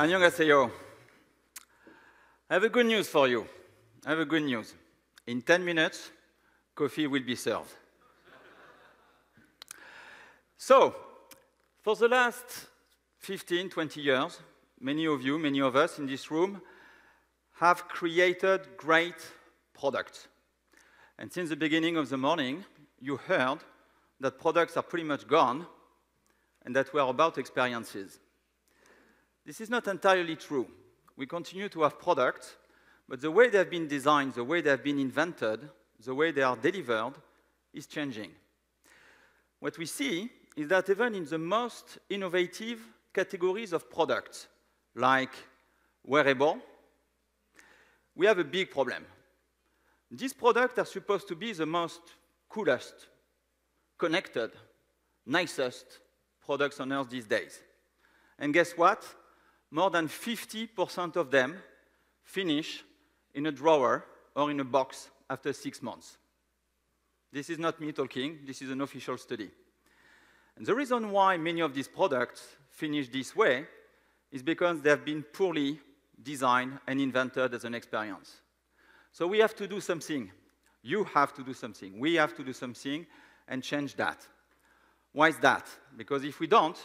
안녕하세요. I have a good news for you. I have a good news. In 10 minutes, coffee will be served. So, for the last 15, 20 years, many of you, many of us in this room have created great products. And since the beginning of the morning, you heard that products are pretty much gone and that we are about experiences. This is not entirely true. We continue to have products, but the way they have been designed, the way they have been invented, the way they are delivered is changing. What we see is that even in the most innovative categories of products, like wearable, we have a big problem. These products are supposed to be the most coolest, connected, nicest products on Earth these days. And guess what? More than 50% of them finish in a drawer or in a box after 6 months. This is not me talking, this is an official study. And the reason why many of these products finish this way is because they have been poorly designed and invented as an experience. So we have to do something. You have to do something. We have to do something and change that. Why is that? Because if we don't,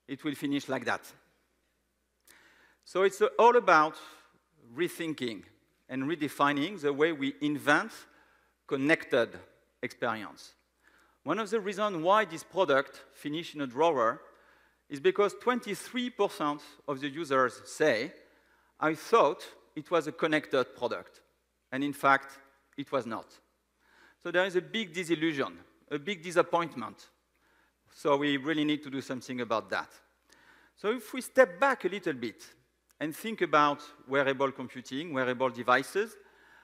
it will finish like that. So it's all about rethinking and redefining the way we invent connected experience. One of the reasons why this product finishes in a drawer is because 23% of the users say, I thought it was a connected product. And in fact, it was not. So there is a big disillusion, a big disappointment. So we really need to do something about that. So if we step back a little bit and think about wearable computing, wearable devices,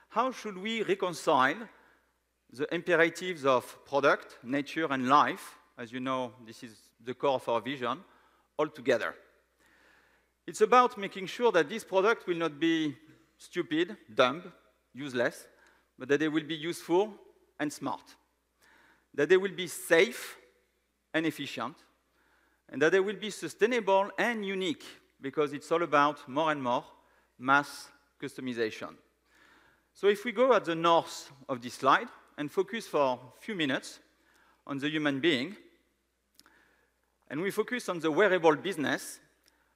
how should we reconcile the imperatives of product, nature, and life? As you know, this is the core of our vision, all together. It's about making sure that this product will not be stupid, dumb, useless, but that they will be useful and smart, that they will be safe and efficient, and that they will be sustainable and unique, because it's all about more and more mass customization. So if we go at the north of this slide and focus for a few minutes on the human being, and we focus on the wearable business,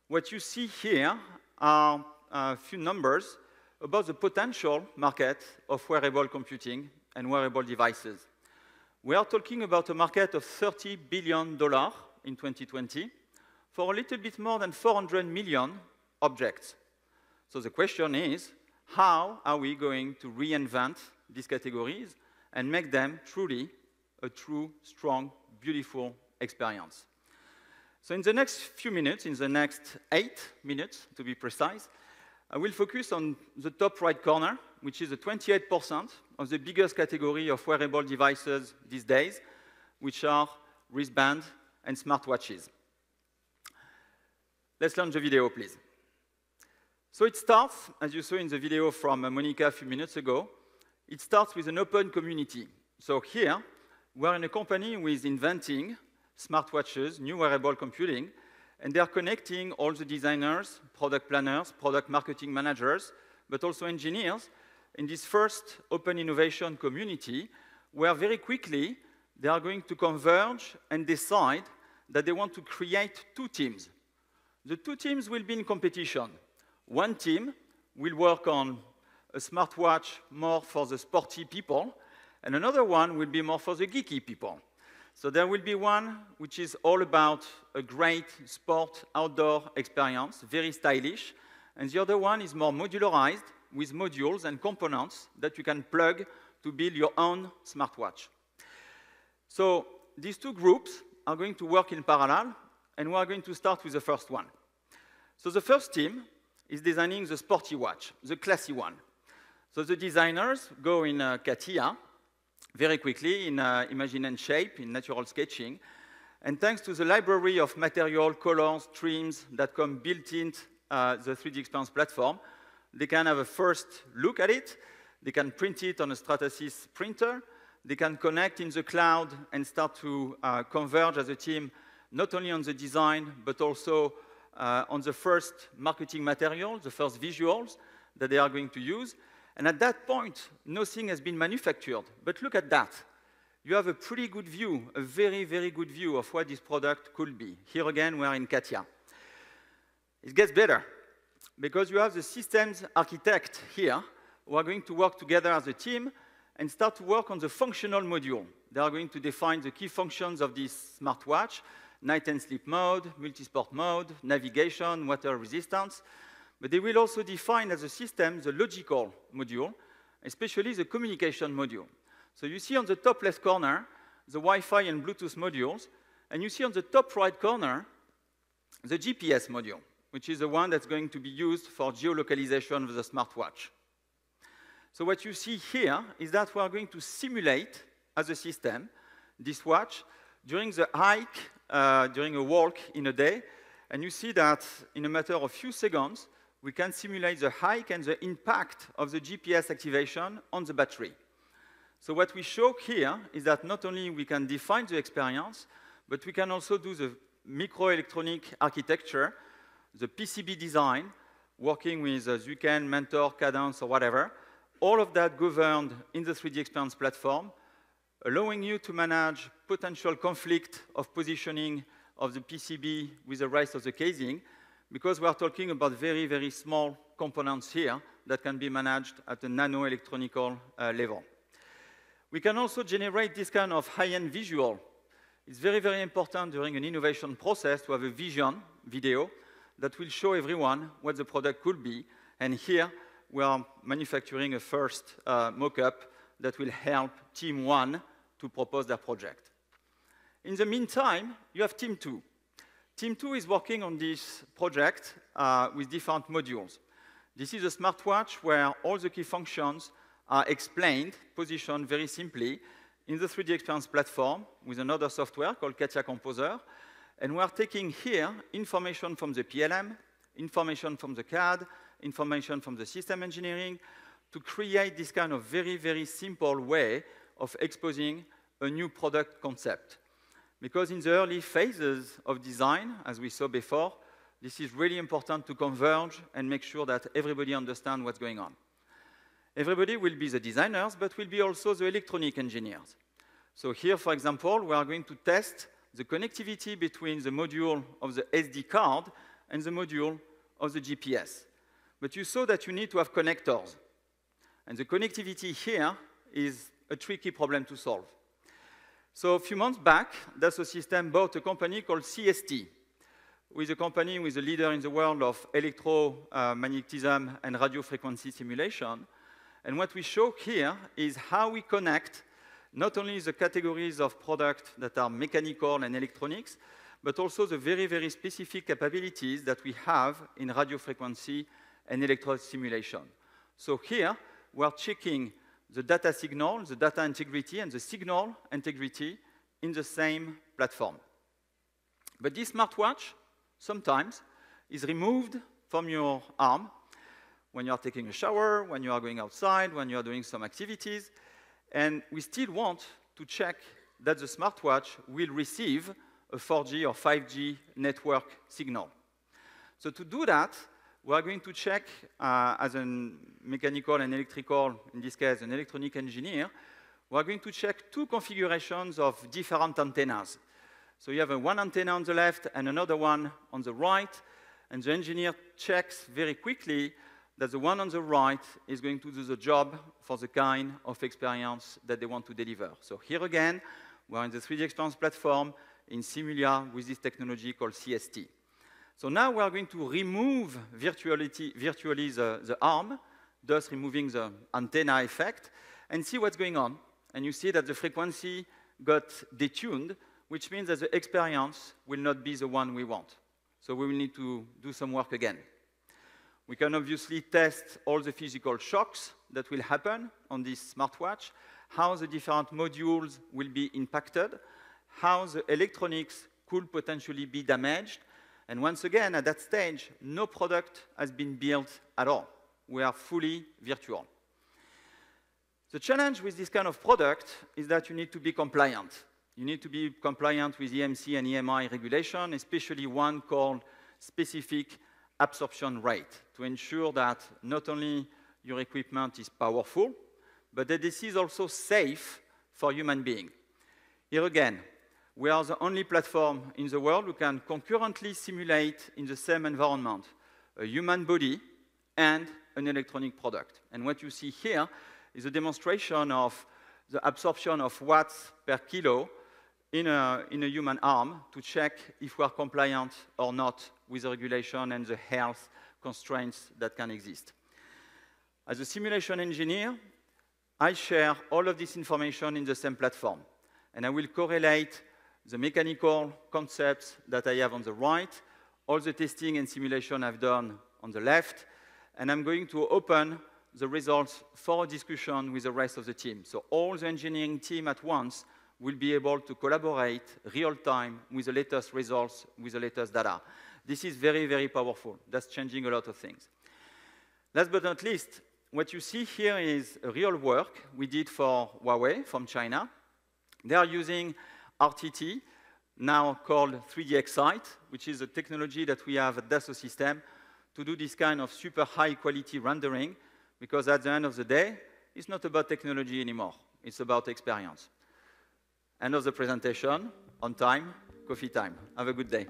what you see here are a few numbers about the potential market of wearable computing and wearable devices. We are talking about a market of $30 billion in 2020 for a little bit more than 400 million objects. So the question is, how are we going to reinvent these categories and make them truly a true, strong, beautiful experience? So in the next few minutes, in the next 8 minutes to be precise, I will focus on the top right corner, which is the 28% of the biggest category of wearable devices these days, which are wristbands and smartwatches. Let's launch the video, please. So it starts, as you saw in the video from Monica a few minutes ago, it starts with an open community. So here, we're in a company who is inventing smartwatches, new wearable computing, and they are connecting all the designers, product planners, product marketing managers, but also engineers in this first open innovation community, where very quickly they are going to converge and decide that they want to create 2 teams. The 2 teams will be in competition. One team will work on a smartwatch more for the sporty people, and another one will be more for the geeky people. So there will be one which is all about a great sport outdoor experience, very stylish, and the other one is more modularized with modules and components that you can plug to build your own smartwatch. So these 2 groups are going to work in parallel, and we are going to start with the first one. So the first team is designing the sporty watch, the classy one. So the designers go in CATIA very quickly in Imagine and Shape, in natural sketching. And thanks to the library of material, colors, trims that come built in the 3D Experience platform, they can have a first look at it. They can print it on a Stratasys printer. They can connect in the cloud and start to converge as a team, not only on the design, but also on the first marketing material, the first visuals that they are going to use. And at that point, nothing has been manufactured. But look at that. You have a pretty good view, a very, very good view of what this product could be. Here again, we are in CATIA. It gets better, because you have the systems architect here who are going to work together as a team and start to work on the functional module. They are going to define the key functions of this smartwatch: night and sleep mode, multi-sport mode, navigation, water resistance. But they will also define as a system the logical module, especially the communication module. So you see on the top left corner the Wi-Fi and Bluetooth modules, and you see on the top right corner the GPS module, which is the one that's going to be used for geolocalization of the smartwatch. So what you see here is that we are going to simulate, as a system, this watch during the hike, during a walk in a day, and you see that in a matter of few seconds, we can simulate the hike and the impact of the GPS activation on the battery. So what we show here is that not only we can define the experience, but we can also do the microelectronic architecture, the PCB design, working with Zuken, Mentor, Cadence, or whatever, all of that governed in the 3D Experience platform, allowing you to manage potential conflict of positioning of the PCB with the rest of the casing, because we are talking about very, very small components here that can be managed at a nano-electronical level. We can also generate this kind of high-end visual. It's very, very important during an innovation process to have a vision video that will show everyone what the product could be. And here, we are manufacturing a first mock-up that will help Team 1 to propose their project. In the meantime, you have Team 2. Team 2 is working on this project with different modules. This is a smartwatch where all the key functions are explained, positioned very simply in the 3D Experience platform with another software called CATIA Composer. And we are taking here information from the PLM, information from the CAD, information from the system engineering to create this kind of very, very simple way of exposing a new product concept. Because in the early phases of design, as we saw before, this is really important to converge and make sure that everybody understands what's going on. Everybody will be the designers, but will be also the electronic engineers. So here, for example, we are going to test the connectivity between the module of the SD card and the module of the GPS. But you saw that you need to have connectors. And the connectivity here is a tricky problem to solve. So a few months back, Dassault Systèmes bought a company called CST, who is a company who is a leader in the world of electromagnetism and radio frequency simulation. And what we show here is how we connect not only the categories of products that are mechanical and electronics, but also the very, very specific capabilities that we have in radio frequency and electro simulation. So here, we are checking the data signal, the data integrity, and the signal integrity in the same platform. But this smartwatch, sometimes, is removed from your arm when you are taking a shower, when you are going outside, when you are doing some activities, and we still want to check that the smartwatch will receive a 4G or 5G network signal. So to do that, we are going to check, as a mechanical and electrical, in this case, an electronic engineer, we are going to check two configurations of different antennas. So you have one antenna on the left and another one on the right, and the engineer checks very quickly that the one on the right is going to do the job for the kind of experience that they want to deliver. So here again, we're in the 3D Experience platform in Simulia with this technology called CST. So now we are going to remove virtually the arm, thus removing the antenna effect, and see what's going on. And you see that the frequency got detuned, which means that the experience will not be the one we want. So we will need to do some work again. We can obviously test all the physical shocks that will happen on this smartwatch, how the different modules will be impacted, how the electronics could potentially be damaged. And once again, at that stage, no product has been built at all. We are fully virtual. The challenge with this kind of product is that you need to be compliant. You need to be compliant with EMC and EMI regulation, especially one called specific absorption rate to ensure that not only your equipment is powerful, but that this is also safe for human beings. Here again, we are the only platform in the world who can concurrently simulate in the same environment a human body and an electronic product. And what you see here is a demonstration of the absorption of watts per kilo in a human arm to check if we are compliant or not with the regulation and the health constraints that can exist. As a simulation engineer, I share all of this information in the same platform, and I will correlate the mechanical concepts that I have on the right, all the testing and simulation I've done on the left, and I'm going to open the results for a discussion with the rest of the team. So all the engineering team at once will be able to collaborate real-time with the latest results, with the latest data. This is very, very powerful. That's changing a lot of things. Last but not least, what you see here is a real work we did for Huawei from China. They are using RTT, now called 3D Excite, which is a technology that we have at Dassault Systèmes to do this kind of super high quality rendering, because at the end of the day, it's not about technology anymore. It's about experience. End of the presentation, on time, coffee time. Have a good day.